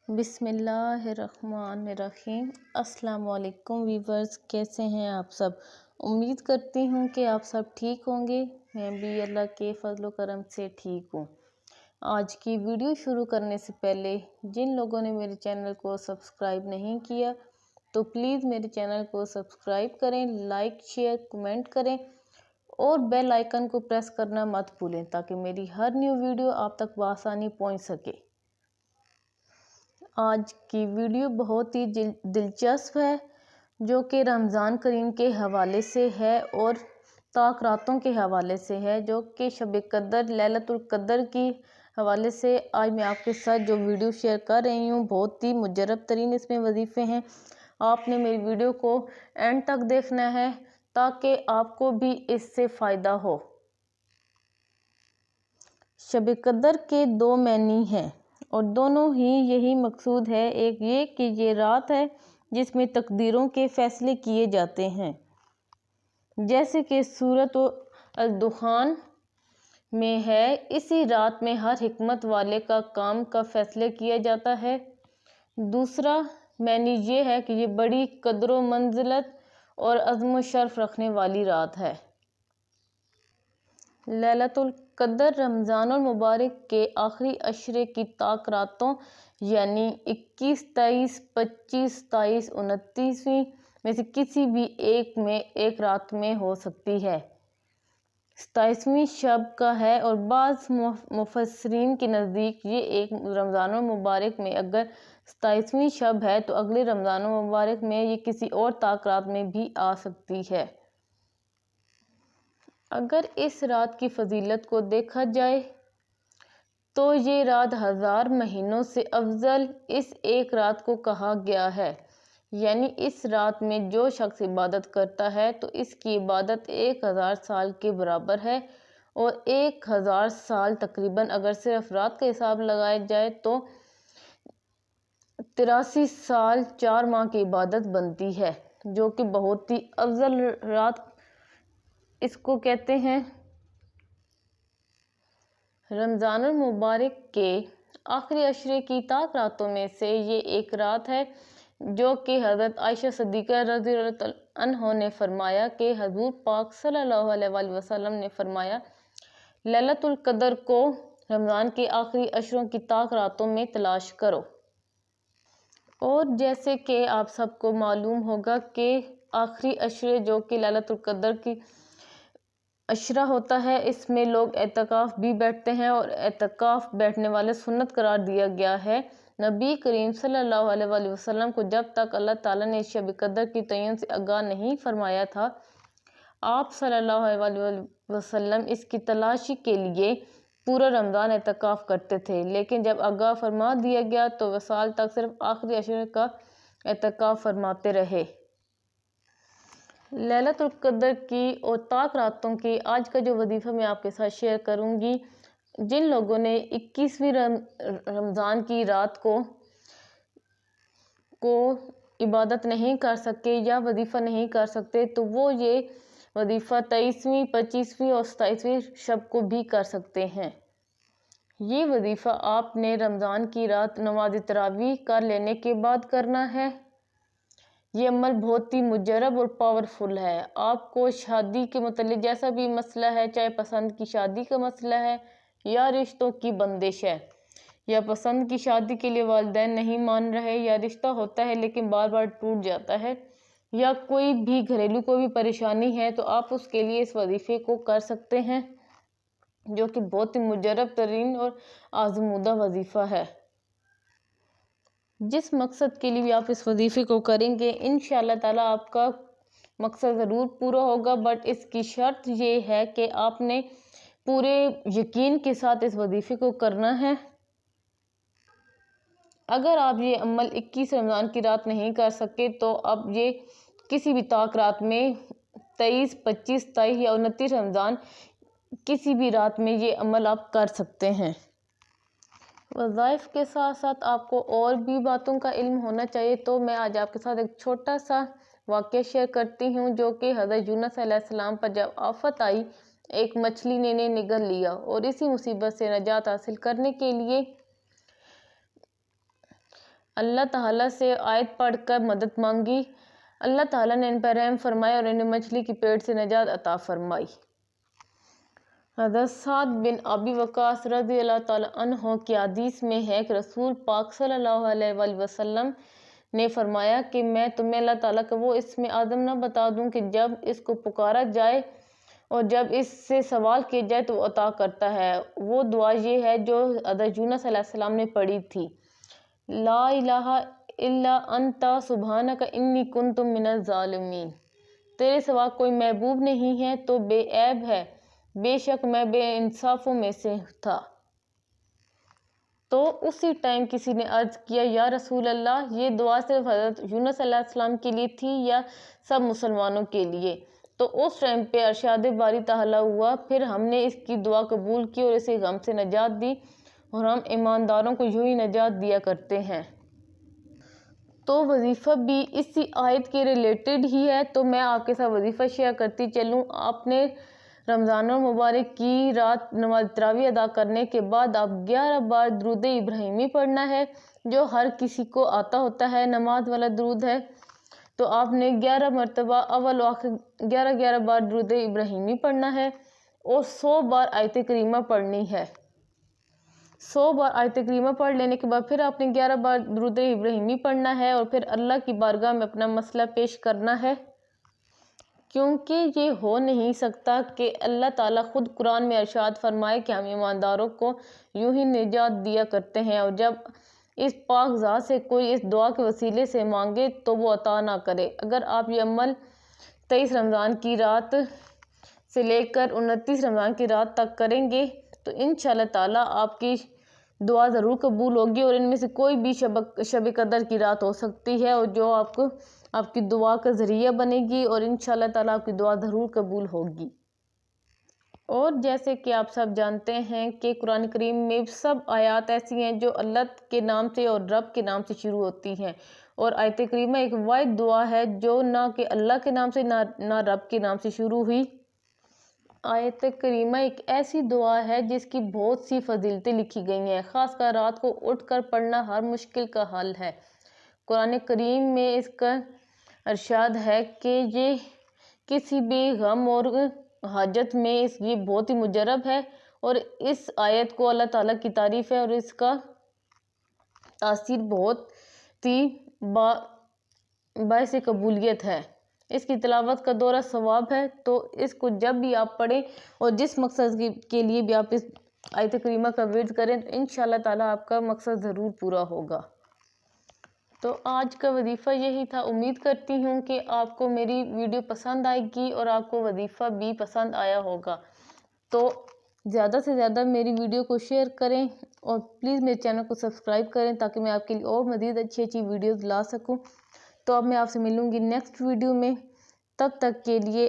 بسم اللہ الرحمن الرحیم۔ السلام علیکم ویورز، کیسے ہیں آپ سب؟ امید کرتی ہوں کہ آپ سب ٹھیک ہوں گے۔ میں بھی اللہ کے فضل و کرم سے ٹھیک ہوں۔ آج کی ویڈیو شروع کرنے سے پہلے جن لوگوں نے میرے چینل کو سبسکرائب نہیں کیا تو پلیز میرے چینل کو سبسکرائب کریں، لائک شیئر کمنٹ کریں اور بیل آئیکن کو پریس کرنا مت بھولیں تاکہ میری ہر نیو ویڈیو آپ تک بآسانی پہنچ سکے۔ آج کی ویڈیو بہت ہی دلچسپ ہے جو کہ رمضان کریم کے حوالے سے ہے اور طاق راتوں کے حوالے سے ہے، جو کہ شب قدر لیلۃ القدر کی حوالے سے آج میں آپ کے ساتھ جو ویڈیو شیئر کر رہی ہوں، بہت ہی مجرب ترین اس میں وظیفے ہیں۔ آپ نے میری ویڈیو کو اینڈ تک دیکھنا ہے تاکہ آپ کو بھی اس سے فائدہ ہو۔ شب قدر کے دو معنی ہیں اور دونوں ہی یہی مقصود ہے۔ ایک یہ کہ یہ رات ہے جس میں تقدیروں کے فیصلے کیے جاتے ہیں، جیسے کہ سورۃ الدخان میں ہے، اسی رات میں ہر حکمت والے کا کام کا فیصلہ کیا جاتا ہے۔ دوسرا معنی یہ ہے کہ یہ بڑی قدر و منزلت اور عظم و شرف رکھنے والی رات ہے۔ لیلۃ القدر رمضان المبارک کے آخری عشرے کی طاق راتوں یعنی 21، 23، 25، 27، 29ویں میں سے کسی بھی ایک رات میں ہو سکتی ہے۔ 27ویں شب کا ہے اور بعض مفسرین کے نزدیک یہ ایک رمضان المبارک میں اگر 27ویں شب ہے تو اگلے رمضان المبارک میں یہ کسی اور طاق رات میں بھی آ سکتی ہے۔ اگر اس رات کی فضیلت کو دیکھا جائے تو یہ رات 1000 مہینوں سے افضل اس ایک رات کو کہا گیا ہے، یعنی اس رات میں جو شخص عبادت کرتا ہے تو اس کی عبادت 1000 سال کے برابر ہے، اور 1000 سال تقریباً اگر صرف رات کا حساب لگایا جائے تو 83 سال 4 ماہ کی عبادت بنتی ہے، جو کہ بہت ہی افضل رات اس کو کہتے ہیں۔ رمضان المبارک کے آخری عشرے کی طاق راتوں میں سے یہ ایک رات ہے جو کہ حضرت عائشہ صدیقہ رضی اللہ عنہا نے فرمایا کہ حضور پاک صلی اللہ علیہ وآلہ وسلم نے فرمایا، لیلۃ القدر کو رمضان کے آخری عشروں کی طاق راتوں میں تلاش کرو۔ اور جیسے کہ آپ سب کو معلوم ہوگا کہ آخری عشرے جو کہ لیلۃ القدر کی عشرہ ہوتا ہے، اس میں لوگ اعتکاف بھی بیٹھتے ہیں اور اعتکاف بیٹھنے والے سنت قرار دیا گیا ہے۔ نبی کریم صلی اللہ علیہ وآلہ وسلم کو جب تک اللہ تعالیٰ نے شب قدر کی تعین سے آگاہ نہیں فرمایا تھا، آپ صلی اللہ علیہ وآلہ وسلم اس کی تلاشی کے لیے پورا رمضان اعتکاف کرتے تھے، لیکن جب آگاہ فرما دیا گیا تو وصال تک صرف آخری عشرے کا اعتکاف فرماتے رہے۔ لیلۃ القدر کی اور طاق راتوں کی آج کا جو وظیفہ میں آپ کے ساتھ شیئر کروں گی، جن لوگوں نے 21ویں رمضان کی رات کو عبادت نہیں کر سکے یا وظیفہ نہیں کر سکتے تو وہ یہ وظیفہ 23ویں، 25ویں اور 27ویں شب کو بھی کر سکتے ہیں۔ یہ وظیفہ آپ نے رمضان کی رات نماز تراویح کر لینے کے بعد کرنا ہے۔ یہ عمل بہت ہی مجرب اور پاورفل ہے۔ آپ کو شادی کے متعلق جیسا بھی مسئلہ ہے، چاہے پسند کی شادی کا مسئلہ ہے یا رشتوں کی بندش ہے، یا پسند کی شادی کے لیے والدین نہیں مان رہے، یا رشتہ ہوتا ہے لیکن بار بار ٹوٹ جاتا ہے، یا کوئی بھی گھریلو کوئی بھی پریشانی ہے، تو آپ اس کے لیے اس وظیفے کو کر سکتے ہیں، جو کہ بہت ہی مجرب ترین اور آزمودہ وظیفہ ہے۔ جس مقصد کے لیے بھی آپ اس وظیفے کو کریں گے انشاءاللہ تعالیٰ آپ کا مقصد ضرور پورا ہوگا، بٹ اس کی شرط یہ ہے کہ آپ نے پورے یقین کے ساتھ اس وظیفے کو کرنا ہے۔ اگر آپ یہ عمل 21 رمضان کی رات نہیں کر سکے تو اب یہ کسی بھی طاق رات میں 23، 25، 27 یا 29 رمضان کسی بھی رات میں یہ عمل آپ کر سکتے ہیں۔ وظائف کے ساتھ ساتھ آپ کو اور بھی باتوں کا علم ہونا چاہیے، تو میں آج آپ کے ساتھ ایک چھوٹا سا واقعہ شیئر کرتی ہوں جو کہ حضرت یونس علیہ السلام پر جب آفت آئی، ایک مچھلی نے انہیں نگل لیا، اور اسی مصیبت سے نجات حاصل کرنے کے لیے اللہ تعالیٰ سے آیت پڑھ کر مدد مانگی۔ اللہ تعالیٰ نے ان پر رحم فرمایا اور انہیں مچھلی کی پیٹ سے نجات عطا فرمائی۔ حضرت سعد بن ابی وقاص رضی اللہ تعالیٰ عنہ کی حدیث میں ہے کہ رسول پاک صلی اللہ علیہ وآلہ وسلم نے فرمایا کہ میں تمہیں اللہ تعالیٰ کا وہ اسم اعظم نہ بتا دوں کہ جب اس کو پکارا جائے اور جب اس سے سوال کیا جائے تو وہ عطا کرتا ہے۔ وہ دعا یہ ہے جو حضرت یونس علیہ السلام نے پڑھی تھی، لا الہ الا انت سبحانک انی کنت من الظالمین، تیرے سوا کوئی محبوب نہیں ہے تو بے عیب ہے، بے شک میں بے انصافوں میں سے تھا۔ تو اسی ٹائم کسی نے عرض کیا، یا رسول اللہ، یہ دعا صرف حضرت یونس علیہ السلام کے لیے تھی یا سب مسلمانوں کے لیے؟ تو اس ٹائم پہ ارشاد باری تعالیٰ ہوا، پھر ہم نے اس کی دعا قبول کی اور اسے غم سے نجات دی، اور ہم ایمانداروں کو یوں ہی نجات دیا کرتے ہیں۔ تو وظیفہ بھی اسی آیت کے ریلیٹڈ ہی ہے، تو میں آپ کے ساتھ وظیفہ شیئر کرتی چلوں۔ آپ نے رمضان المبارک کی رات نماز تراویح ادا کرنے کے بعد آپ 11 بار درود ابراہیمی پڑھنا ہے، جو ہر کسی کو آتا ہوتا ہے، نماز والا درود ہے۔ تو آپ نے 11 مرتبہ اول و آخر 11 بار درود ابراہیمی پڑھنا ہے اور 100 بار آیت کریمہ پڑھنی ہے۔ 100 بار آیت کریمہ پڑھ لینے کے بعد پھر آپ نے 11 بار درود ابراہیمی پڑھنا ہے اور پھر اللہ کی بارگاہ میں اپنا مسئلہ پیش کرنا ہے، کیونکہ یہ ہو نہیں سکتا کہ اللہ تعالیٰ خود قرآن میں ارشاد فرمائے کہ ہم ایمانداروں کو یوں ہی نجات دیا کرتے ہیں، اور جب اس پاک ذات سے کوئی اس دعا کے وسیلے سے مانگے تو وہ عطا نہ کرے۔ اگر آپ یہ عمل 23 رمضان کی رات سے لے کر 29 رمضان کی رات تک کریں گے تو انشاءاللہ تعالیٰ آپ کی دعا ضرور قبول ہوگی، اور ان میں سے کوئی بھی شب قدر کی رات ہو سکتی ہے، اور جو آپ کی دعا کا ذریعہ بنے گی، اور انشاءاللہ تعالیٰ آپ کی دعا ضرور قبول ہوگی۔ اور جیسے کہ آپ سب جانتے ہیں کہ قرآن کریم میں سب آیات ایسی ہیں جو اللہ کے نام سے اور رب کے نام سے شروع ہوتی ہیں، اور آیت کریمہ ایک واحد دعا ہے جو نہ کہ اللہ کے نام سے نہ رب کے نام سے شروع ہوئی۔ آیت کریمہ ایک ایسی دعا ہے جس کی بہت سی فضیلتیں لکھی گئی ہیں، خاص کر رات کو اٹھ کر پڑھنا ہر مشکل کا حل ہے۔ قرآن کریم میں اس کا ارشاد ہے کہ یہ کسی بھی غم اور حاجت میں یہ بہت ہی مجرب ہے، اور اس آیت کو اللہ تعالیٰ کی تعریف ہے اور اس کا تاثیر بہت ہی باعث قبولیت ہے۔ اس کی تلاوت کا دورہ ثواب ہے، تو اس کو جب بھی آپ پڑھیں اور جس مقصد کے لیے بھی آپ اس آیت کریمہ کا ورد کریں تو انشاءاللہ تعالیٰ آپ کا مقصد ضرور پورا ہوگا۔ تو آج کا وظیفہ یہی تھا، امید کرتی ہوں کہ آپ کو میری ویڈیو پسند آئے گی اور آپ کو وظیفہ بھی پسند آیا ہوگا۔ تو زیادہ سے زیادہ میری ویڈیو کو شیئر کریں اور پلیز میرے چینل کو سبسکرائب کریں تاکہ میں آپ کے لیے اور مزید اچھی ویڈیوز لا سکوں۔ تو اب میں آپ سے ملوں گی نیکسٹ ویڈیو میں، تب تک کے لیے